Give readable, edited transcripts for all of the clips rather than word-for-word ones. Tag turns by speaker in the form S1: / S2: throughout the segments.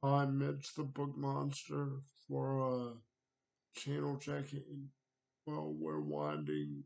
S1: I'm Mitch the Book Monster for channel checking. Well, we're winding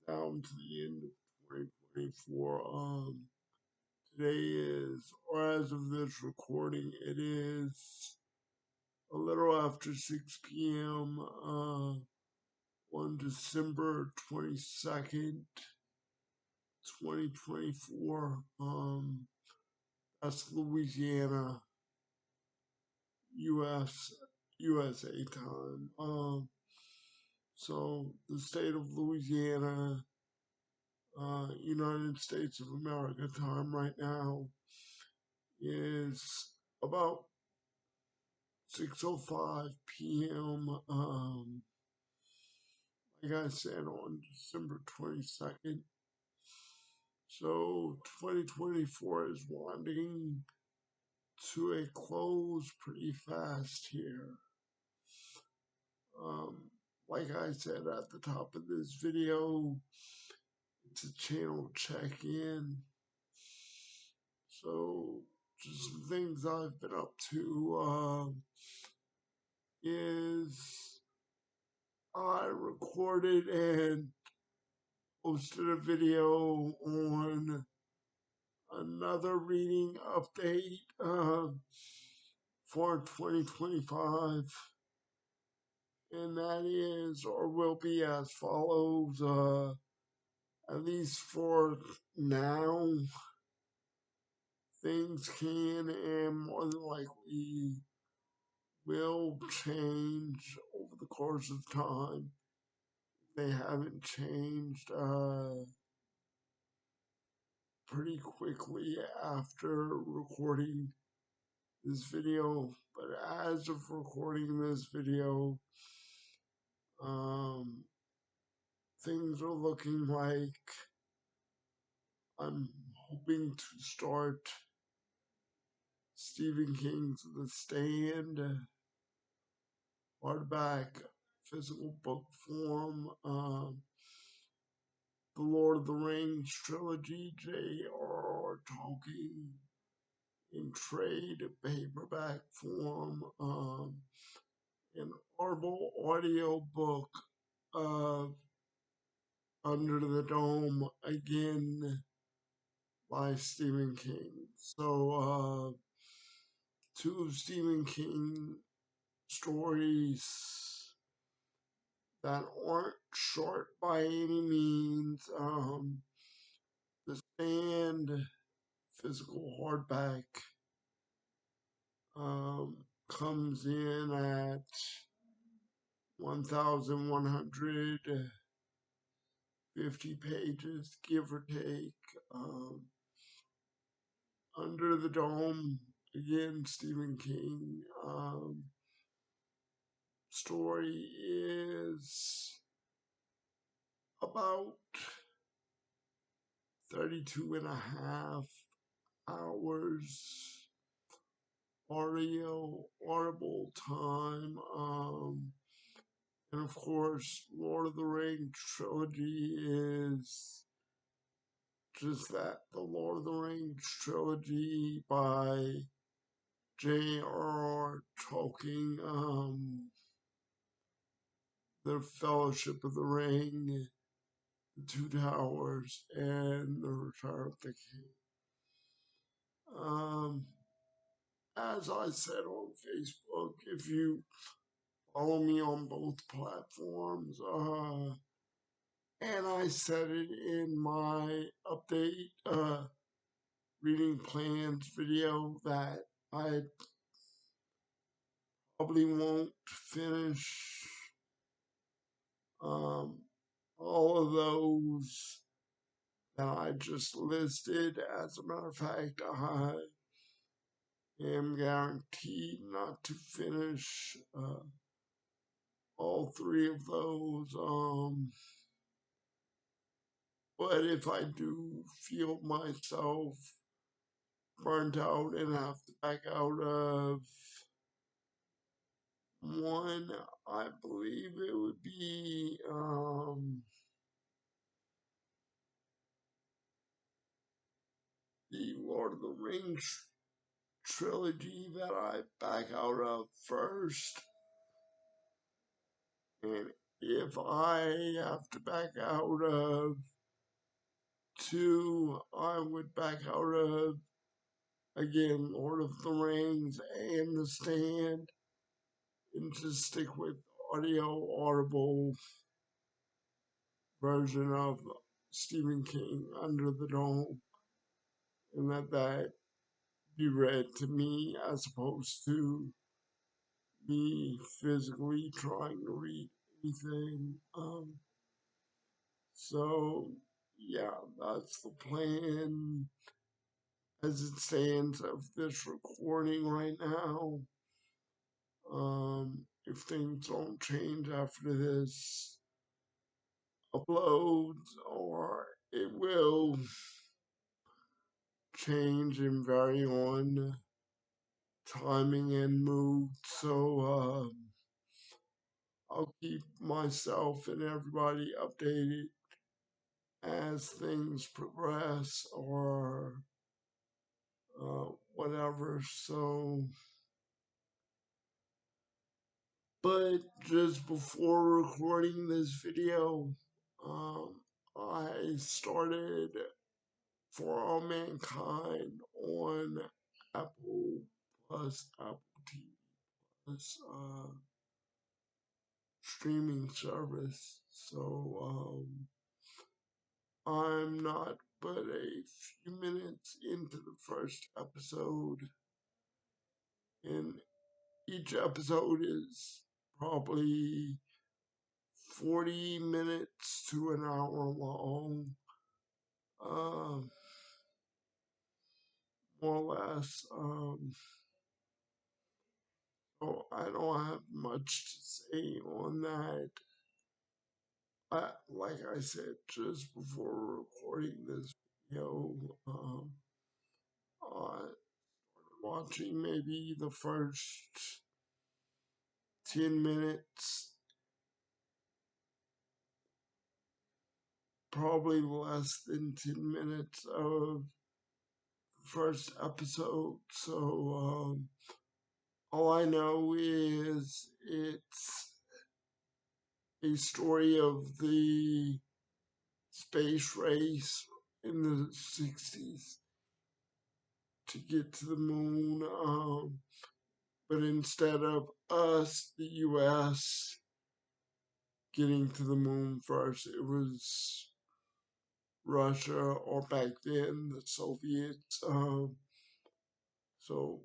S1: down to the end of 2024. Today is, or as of this recording, it is a little after 6 p.m. On December 22nd, 2024. That's Louisiana, USA time. So the state of Louisiana, United States of America time right now is about 6:05 p.m. Like I said, on December 22nd. So 2024 is winding to a close pretty fast here. Um, like I said at the top of this video, it's a channel check-in. So, just some things I've been up to is I recorded and posted a video on another reading update for 2025, and that is or will be as follows. At least for now, things can and more than likely will change over the course of time. They haven't changed pretty quickly after recording this video, but as of recording this video, um, things are looking like I'm hoping to start Stephen King's The Stand, hardback, physical book form, the Lord of the Rings trilogy, J.R.R. Tolkien, in trade paperback form, an Audible audio book of Under the Dome, again by Stephen King. So, two Stephen King stories that aren't short by any means. The Stand physical hardback comes in at 1,150 pages, give or take. Under the Dome, again, Stephen King. Story is about 32 and a half hours audible time. And of course, Lord of the Rings trilogy is just that, the Lord of the Rings trilogy by J.R.R. Tolkien, The Fellowship of the Ring, The Two Towers, and The Return of the King. As I said on Facebook, if you follow me on both platforms, and I said it in my update, reading plans video, that I probably won't finish all of those that I just listed. As a matter of fact, I am guaranteed not to finish all three of those. But if I do feel myself burnt out and have to back out of one, I believe it would be the Lord of the Rings trilogy that I back out of first. And if I have to back out of two, I would back out of, again, Lord of the Rings and The Stand, and just stick with audible version of Stephen King, Under the Dome, and let that be read to me as opposed to me physically trying to read anything. So yeah, that's the plan as it stands of this recording right now. If things don't change after this uploads, or it will change and vary on timing and mood. So I'll keep myself and everybody updated as things progress or whatever. So, but just before recording this video, um, I started For All Mankind on Apple Plus, Apple TV Plus streaming service. So I'm not but a few minutes into the first episode, and each episode is probably 40 minutes to an hour long, more or less. So I don't have much to say on that. Like I said, just before recording this video, I watching maybe the first 10 minutes, probably less than 10 minutes of the first episode. So, all I know is it's a story of the space race in the 60s to get to the moon. But instead of us, the US, getting to the moon first, it was Russia, or back then the Soviets. So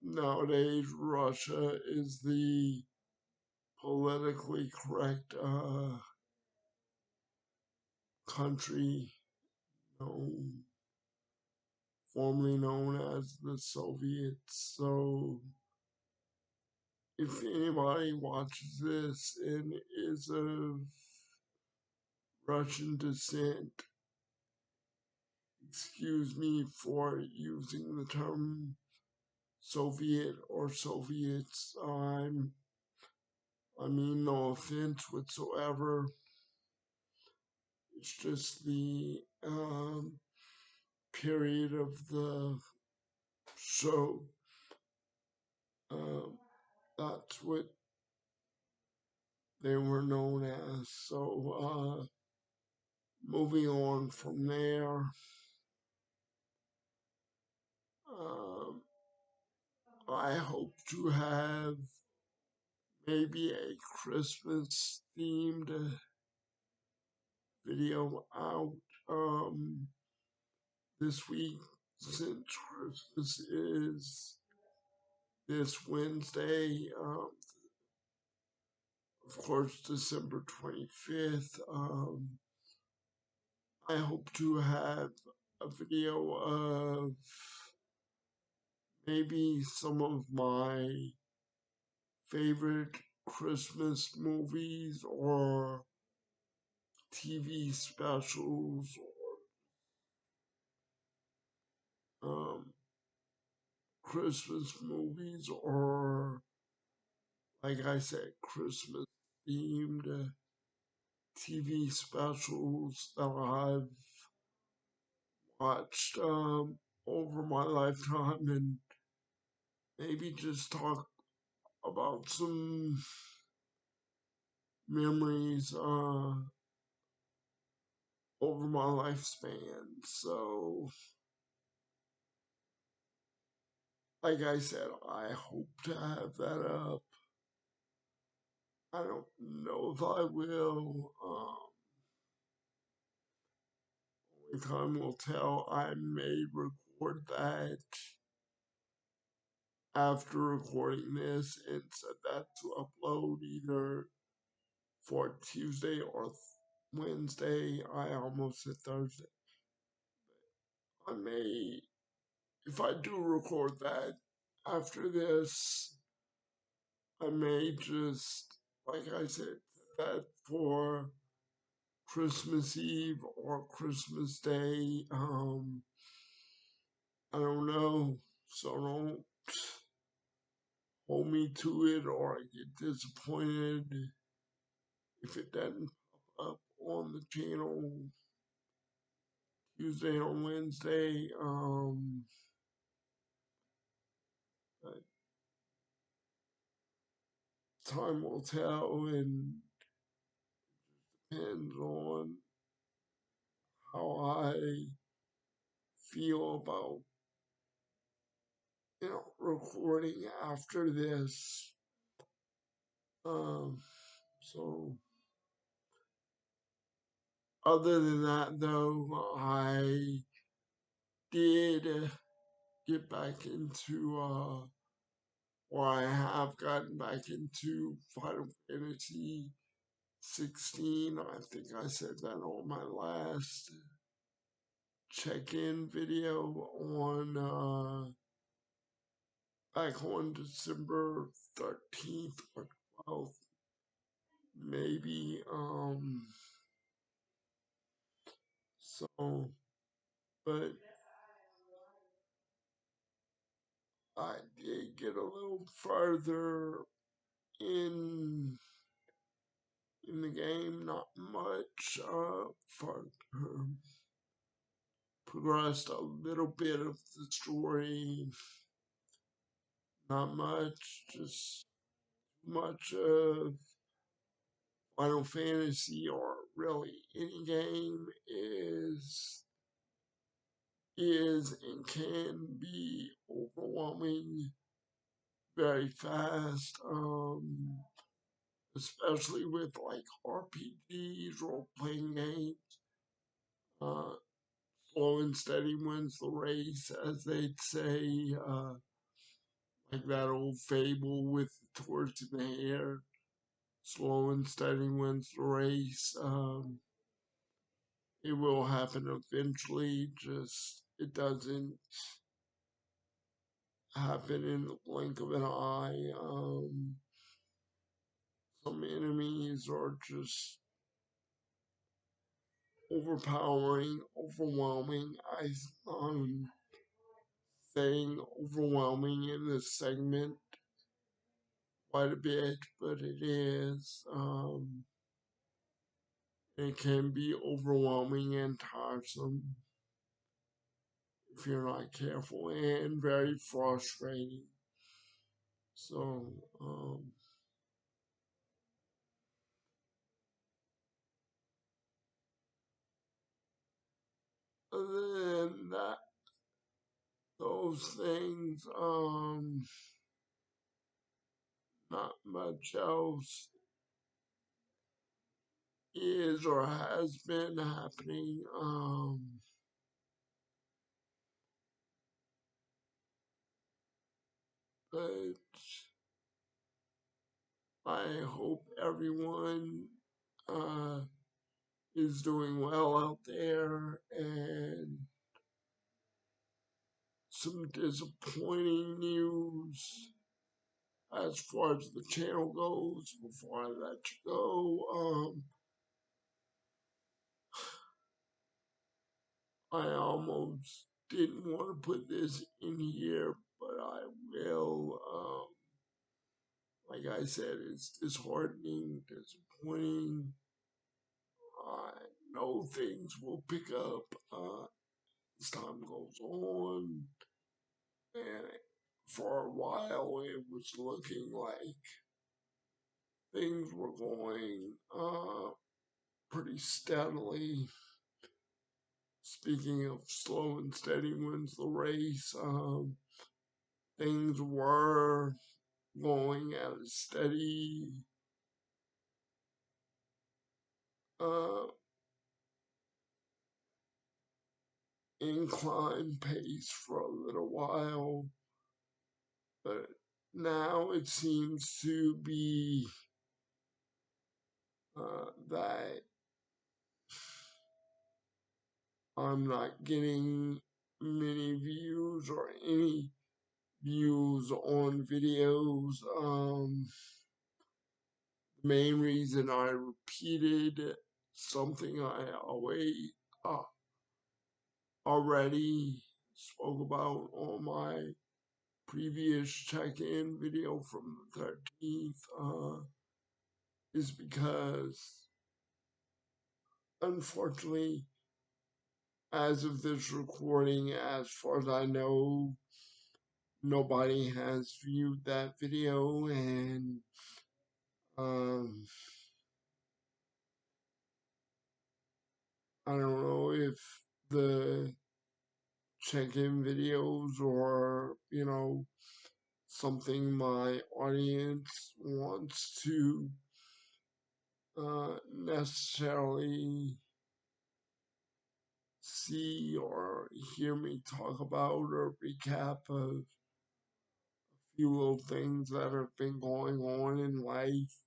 S1: nowadays, Russia is the politically correct country known, formerly known as the Soviets. So if anybody watches this and is of Russian descent, excuse me for using the term Soviet or Soviets. I mean no offense whatsoever. It's just the period of the show. That's what they were known as. So moving on from there, um, I hope to have maybe a Christmas themed video out this week, since Christmas is this Wednesday, of course, December 25th. I hope to have a video of maybe some of my favorite Christmas movies or TV specials, or Christmas movies, or like I said, Christmas themed TV specials that I've watched over my lifetime and maybe just talk about some memories over my lifespan. So, like I said, I hope to have that up. I don't know if I will. Only time will tell. I may record that after recording this and set that to upload either for Tuesday or Wednesday. I almost said Thursday. I may, if I do record that after this, I may just, like I said, set that for Christmas Eve or Christmas Day. I don't know, so don't hold me to it or I get disappointed if it doesn't pop up on the channel Tuesday or Wednesday. But time will tell and depends on how I feel about recording after this. Um, so other than that, though, I did get back into, or I have gotten back into Final Fantasy 16. I think I said that on my last check-in video on back on December 13th or 12th, maybe. So, but I did get a little further in the game, not much further. Progressed a little bit of the story, not much, just much of Final Fantasy or really any game is and can be overwhelming very fast, especially with like RPGs, role playing games. Uh, Slow and steady wins the race, as they'd say, like that old fable with the torch in the hair. Slow and steady wins the race. It will happen eventually, just it doesn't happen in the blink of an eye. Some enemies are just overpowering, overwhelming. I'm saying overwhelming in this segment quite a bit, but it is. It can be overwhelming and tiresome if you're not careful and very frustrating. So, other than that, those things, not much else is or has been happening. But I hope everyone uh, is doing well out there, and some disappointing news as far as the channel goes before I let you go. I almost didn't want to put this in here, but I will. Like I said, it's disheartening, disappointing. I know things will pick up as time goes on. And for a while it was looking like things were going pretty steadily. Speaking of slow and steady wins the race, things were going at a steady uh, incline pace for a little while, but now it seems to be that I'm not getting many views or any views on videos. The main reason I repeated something I uh, already spoke about on my previous check-in video from the 13th is because, unfortunately, as of this recording, as far as I know, nobody has viewed that video, and um, I don't know if the check-in videos or, something my audience wants to necessarily see or hear me talk about or recap of a few little things that have been going on in life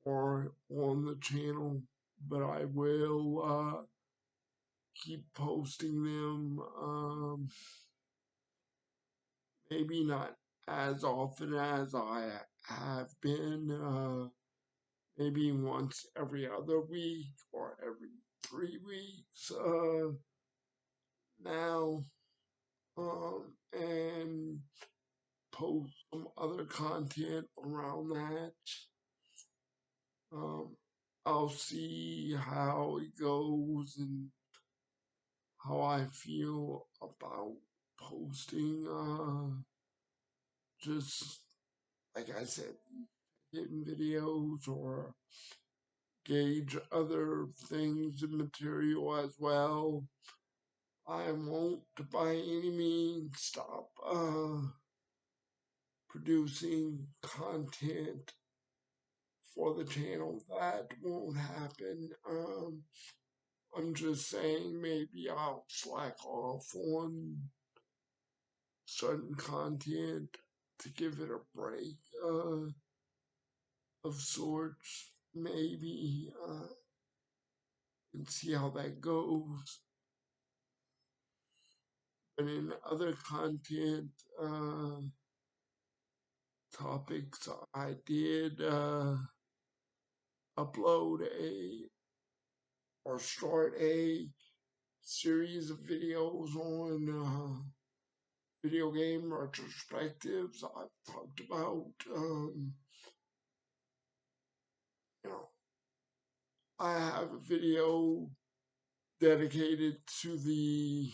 S1: or on the channel, but I will keep posting them. Maybe not as often as I have been. Maybe once every other week or every 3 weeks now, and post some other content around that. Um, I'll see how it goes and how I feel about posting, just like I said, getting videos or gauge other things and material as well. I won't by any means stop producing content for the channel. That won't happen. I'm just saying maybe I'll slack off on certain content to give it a break of sorts, maybe, and see how that goes. But in other content topics, I did upload or start a series of videos on video game retrospectives. I've talked about, you know, I have a video dedicated to the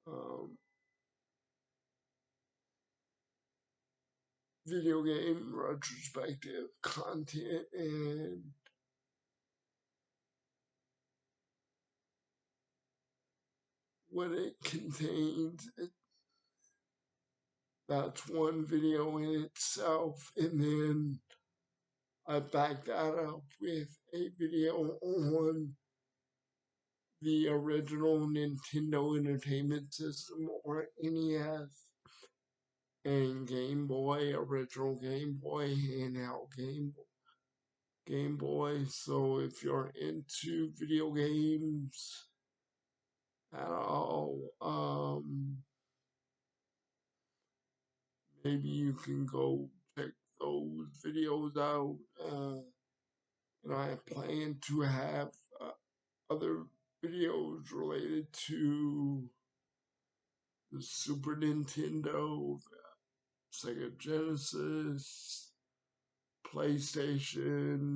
S1: um, video game retrospective content and what it contains. That's one video in itself, and then I back that up with a video on the original Nintendo Entertainment System or NES and Game Boy, original Game Boy, handheld Game Boy. So if you're into video games at all, maybe you can go check those videos out. And I plan to have other videos related to the Super Nintendo, Sega Genesis, PlayStation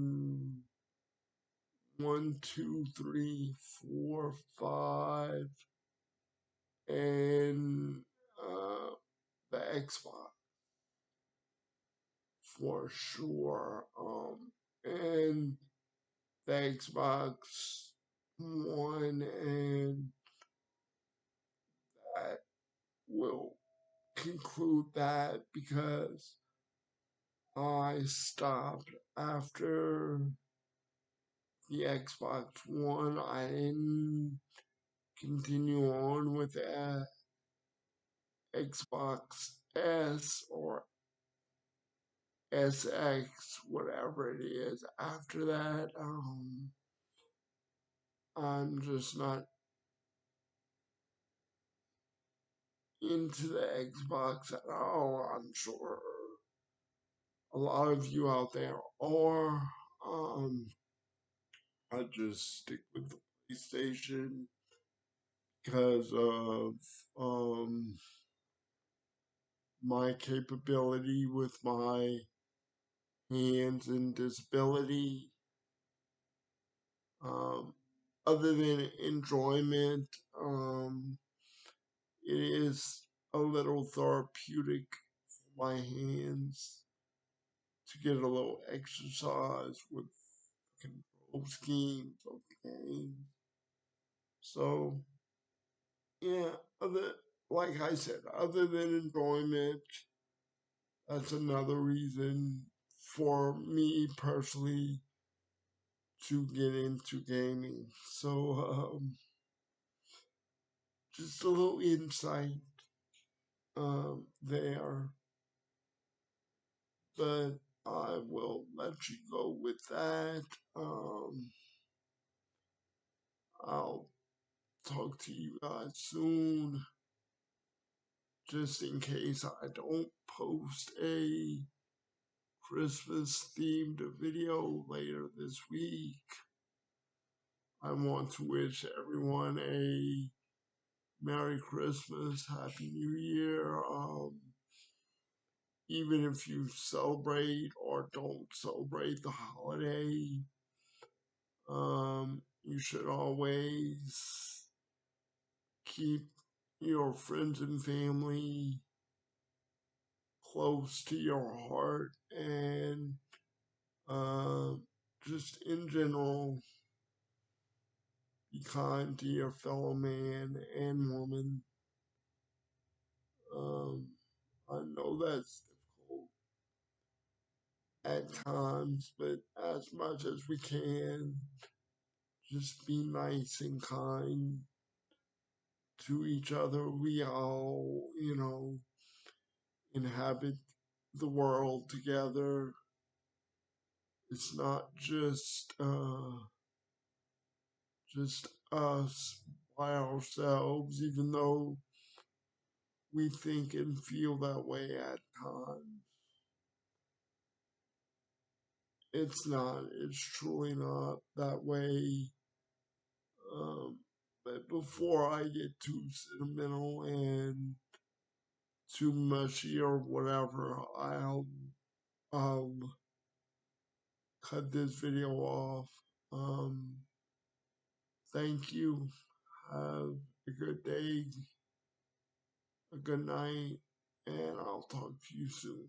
S1: 1, 2, 3, 4, 5, and Xbox for sure. And the Xbox One, and that will conclude that because I stopped after the Xbox One. I didn't continue on with the Xbox S or SX, whatever it is. After that, I'm just not into the Xbox at all. I'm sure a lot of you out there are. I just stick with the PlayStation because of my capability with my hands and disability. Um, Other than enjoyment, it is a little therapeutic for my hands to get a little exercise with control schemes of the game. So, yeah, other like I said, other than enjoyment, that's another reason for me personally to get into gaming. So, just a little insight there, but I will let you go with that. Um, I'll talk to you guys soon, just in case I don't post a Christmas themed video later this week. I want to wish everyone a Merry Christmas, Happy New Year. Even if you celebrate or don't celebrate the holiday, you should always keep your friends and family close to your heart, and just in general, be kind to your fellow man and woman. Um, I know that's difficult at times, but as much as we can, just be nice and kind to each other. We all, inhabit the world together. It's not just us by ourselves, even though we think and feel that way at times. It's not. It's truly not that way. But before I get too sentimental and too mushy or whatever, I'll cut this video off. Um, Thank you. Have a good day, a good night, and I'll talk to you soon.